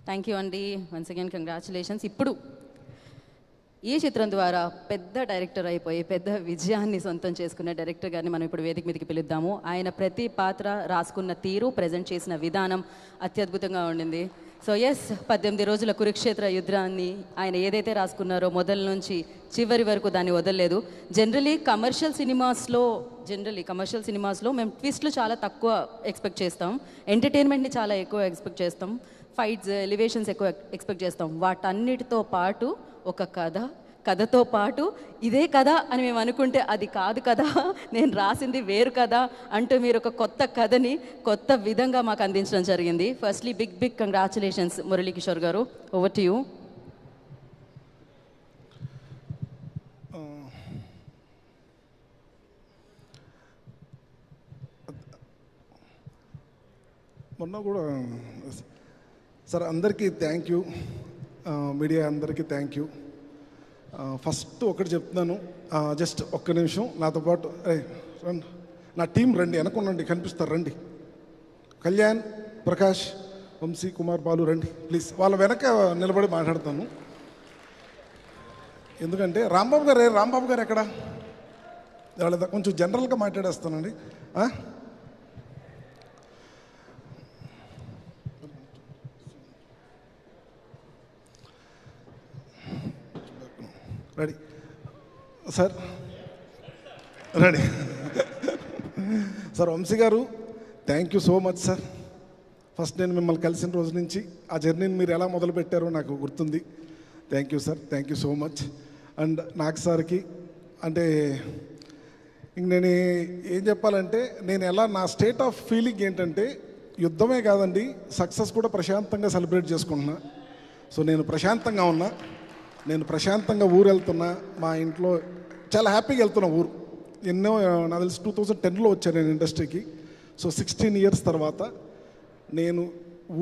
Thank you అండి. Once again congratulations. ఇప్పుడు ఈ చిత్రం ద్వారా పెద్ద డైరెక్టర్ అయిపోయి పెద్ద విజయాన్ని సొంతం చేసుకున్న డైరెక్టర్ గారిని మనం ఇప్పుడు వేదిక మీదకి పిలుద్దాము. ఆయన ప్రతి పాత్ర రాసుకున్న తీరు, ప్రజెంట్ చేసిన విధానం అత్యద్భుతంగా ఉండింది. సో ఎస్, 18 రోజుల కురుక్షేత్ర యుద్ధాన్ని ఆయన ఏదైతే రాసుకున్నారో మొదల నుంచి చివరి వరకు దాన్ని వదలలేదు. జనరలీ కమర్షియల్ సినిమాస్లో మేము ట్విస్ట్లు చాలా తక్కువ ఎక్స్పెక్ట్ చేస్తాం, ఎంటర్టైన్మెంట్ని చాలా ఎక్కువ ఎక్స్పెక్ట్ చేస్తాం, ఫైట్స్, ఎలివేషన్స్ ఎక్కువ ఎక్స్పెక్ట్ చేస్తాం. వాటన్నిటితో పాటు ఒక కథతో పాటు ఇదే కథ అని మేము అనుకుంటే అది కాదు కదా, నేను రాసింది వేరు కదా అంటూ మీరు ఒక కొత్త కథని కొత్త విధంగా మాకు అందించడం జరిగింది. ఫస్ట్లీ బిగ్ కంగ్రాచులేషన్స్ మురళీకిషోర్ గారు, ఓవర్ టు యూ. మొన్న కూడా సార్ అందరికీ థ్యాంక్ యూ, మీడియా అందరికీ థ్యాంక్ యూ. ఫస్ట్ ఒకటి చెప్తున్నాను, జస్ట్ ఒక్క నిమిషం నాతో పాటు రండి, నా టీం రండి, వెనకుండండి, కనిపిస్తారు రండి. కళ్యాణ్, ప్రకాష్, వంశీ, కుమార్, బాలు రండి ప్లీజ్. వాళ్ళ వెనక నిలబడి మాట్లాడతాను. ఎందుకంటే రాంబాబు గారు ఎక్కడ? వాళ్ళ కొంచెం జనరల్గా మాట్లాడేస్తానండి. Ready sir, ready sir. Vamsi garu thank you so much sir. First నేను మిమ్మల్ని కలిసిన రోజు నుంచి ఆ జర్నీని మీరు ఎలా మొదలుపెట్టారో నాకు గుర్తుంది. Thank you sir, thank you so much. And నాకు సార్కి అంటే ఇంక నేను ఏం చెప్పాలంటే, నేను ఎలా నా స్టేట్ ఆఫ్ ఫీలింగ్ ఏంటంటే, యుద్ధమే కాదండి, సక్సెస్ కూడా ప్రశాంతంగా సెలబ్రేట్ చేసుకుంటున్నా. సో నేను ప్రశాంతంగా ఉన్నా, నేను ప్రశాంతంగా ఊరు వెళ్తున్నా, మా ఇంట్లో చాలా హ్యాపీగా వెళ్తున్నా ఊరు. ఎన్నో నాకు తెలిసి 2010లో వచ్చాను నేను ఇండస్ట్రీకి. సో 16 ఇయర్స్ తర్వాత నేను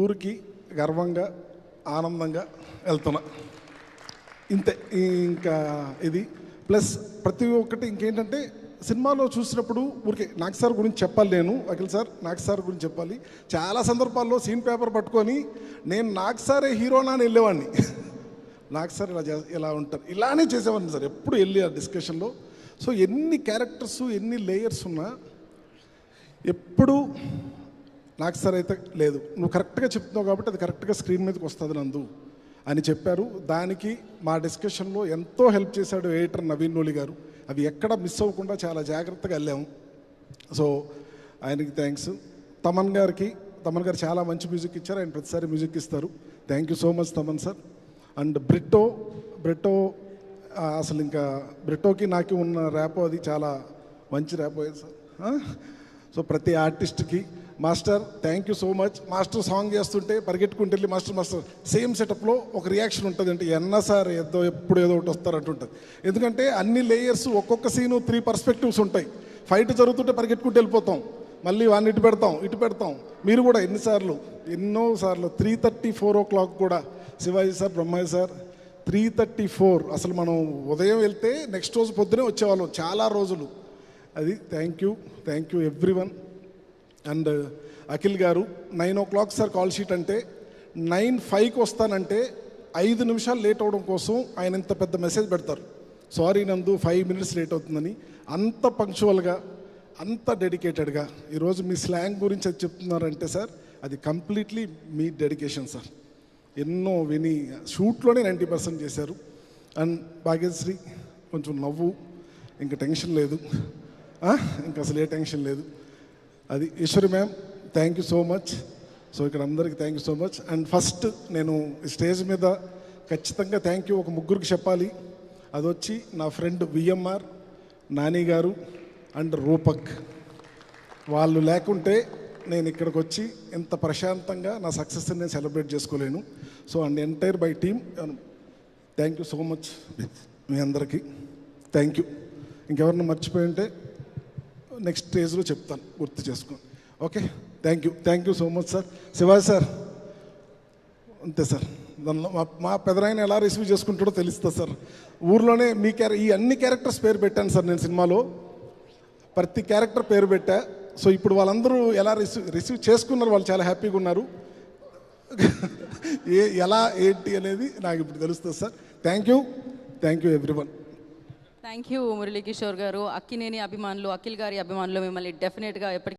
ఊరికి గర్వంగా ఆనందంగా వెళ్తున్నా. ఇంతే, ఇంకా ఇది ప్లస్ ప్రతి ఒక్కటి. ఇంకేంటంటే సినిమాలో చూసినప్పుడు ఊరికే నాగ్ సార్ గురించి చెప్పాలి, నేను అఖిల్ సార్ నాగ్ సార్ గురించి చెప్పాలి. చాలా సందర్భాల్లో సీన్ పేపర్ పట్టుకొని నేను నాగ్ సారే హీరోనా అని వెళ్ళేవాడిని. నాకు సార్ ఇలా ఉంటారు, ఇలానే చేసేవాడిని సార్ ఎప్పుడు వెళ్ళి ఆ డిస్కషన్లో. సో ఎన్ని క్యారెక్టర్స్, ఎన్ని లేయర్స్ ఉన్నా ఎప్పుడు నాకు సార్ అయితే లేదు, నువ్వు కరెక్ట్గా చెప్తున్నావు కాబట్టి అది కరెక్ట్గా స్క్రీన్ మీదకి వస్తుంది నందు అని చెప్పారు. దానికి మా డిస్కషన్లో ఎంతో హెల్ప్ చేశాడు ఎడిటర్ నవీన్ నూలి గారు. అవి ఎక్కడ మిస్ అవ్వకుండా చాలా జాగ్రత్తగా వెళ్ళాము. సో ఆయనకి థ్యాంక్స్. తమన్ గారు చాలా మంచి మ్యూజిక్ ఇచ్చారు, ఆయన ప్రతిసారి మ్యూజిక్ ఇస్తారు. Thank you so much Thaman sir. And Britto అసలు ఇంకా బ్రిట్టోకి నాకు ఉన్న ర్యాపో అది చాలా మంచి ర్యాపో సార్. సో ప్రతి ఆర్టిస్ట్కి master thank you so much. Master song చేస్తుంటే పరిగెట్టుకుంటూ వెళ్ళి మాస్టర్ సేమ్ సెటప్లో ఒక రియాక్షన్ ఉంటుంది, అంటే సార్ ఎప్పుడు ఏదో ఒకటి వస్తారు అంటుంటుంది. ఎందుకంటే అన్ని లేయర్స్, ఒక్కొక్క సీను 3 పర్స్పెక్టివ్స్ ఉంటాయి. ఫైట్ జరుగుతుంటే పరిగెట్టుకుంటూ వెళ్ళిపోతాం, మళ్ళీ వాడిని ఇటు పెడతాం. మీరు కూడా ఎన్నోసార్లు 3:30, 4 o'clock కూడా శివాజీ సార్, బ్రహ్మయ్య సార్ 3:34. అసలు మనం ఉదయం వెళ్తే నెక్స్ట్ రోజు పొద్దునే వచ్చేవాళ్ళం చాలా రోజులు. అది thank you everyone. And Akhil గారు 9 o'clock సార్ కాల్ షీట్ అంటే 9:05కి వస్తానంటే 5 నిమిషాలు లేట్ అవడం కోసం ఆయన ఇంత పెద్ద మెసేజ్ పెడతారు, సారీ నందు 5 minutes లేట్ అవుతుందని. అంత పంక్చువల్గా, అంత డెడికేటెడ్గా ఈరోజు మీ స్లాంగ్ గురించి అది చెప్తున్నారంటే సార్ అది కంప్లీట్లీ మీ డెడికేషన్ సార్. ఎన్నో విని షూట్లోనే 90% చేశారు. అండ్ భాగ్యశ్రీ కొంచెం నవ్వు, ఇంకా టెన్షన్ లేదు, ఇంకా అసలు ఏ టెన్షన్ లేదు. అది Eshwari ma'am thank you so much. So ఇక్కడ అందరికీ thank you so much. And first నేను స్టేజ్ మీద ఖచ్చితంగా థ్యాంక్ యూ ఒక ముగ్గురికి చెప్పాలి. అది వచ్చి నా ఫ్రెండ్ విఎంఆర్, నాని గారు అండ్ రూపక్. వాళ్ళు లేకుంటే నేను ఇక్కడికి వచ్చి ఎంత ప్రశాంతంగా నా సక్సెస్ని నేను సెలబ్రేట్ చేసుకోలేను. So and entire by team thank you so much మీ అందరికీ. Thank you. ఇంకెవరిని మర్చిపోయి ఉంటే నెక్స్ట్ స్టేజ్లో చెప్తాను, గుర్తు చేసుకోండి. Okay, thank you so much sir. Shivaji sir అంతే సార్, దానిలో మా పెదనాయన ఎలా రిసీవ్ చేసుకుంటాడో తెలుస్తుంది సార్. ఊర్లోనే ఈ అన్ని క్యారెక్టర్స్ పేరు పెట్టాను సార్ నేను సినిమాలో, ప్రతి క్యారెక్టర్ పేరు పెట్టా. సో ఇప్పుడు వాళ్ళందరూ ఎలా రిసీవ్ చేసుకున్నారు, వాళ్ళు చాలా హ్యాపీగా ఉన్నారు. ఎలా ఏంటి అనేది నాకు ఇప్పుడు తెలుస్తుంది sir. Thank you everyone. Thank you Muralikishore గారు. అక్కినేని అభిమానులు, అఖిల్ గారి అభిమానులు మిమ్మల్ని డెఫినెట్గా ఎప్పటికీ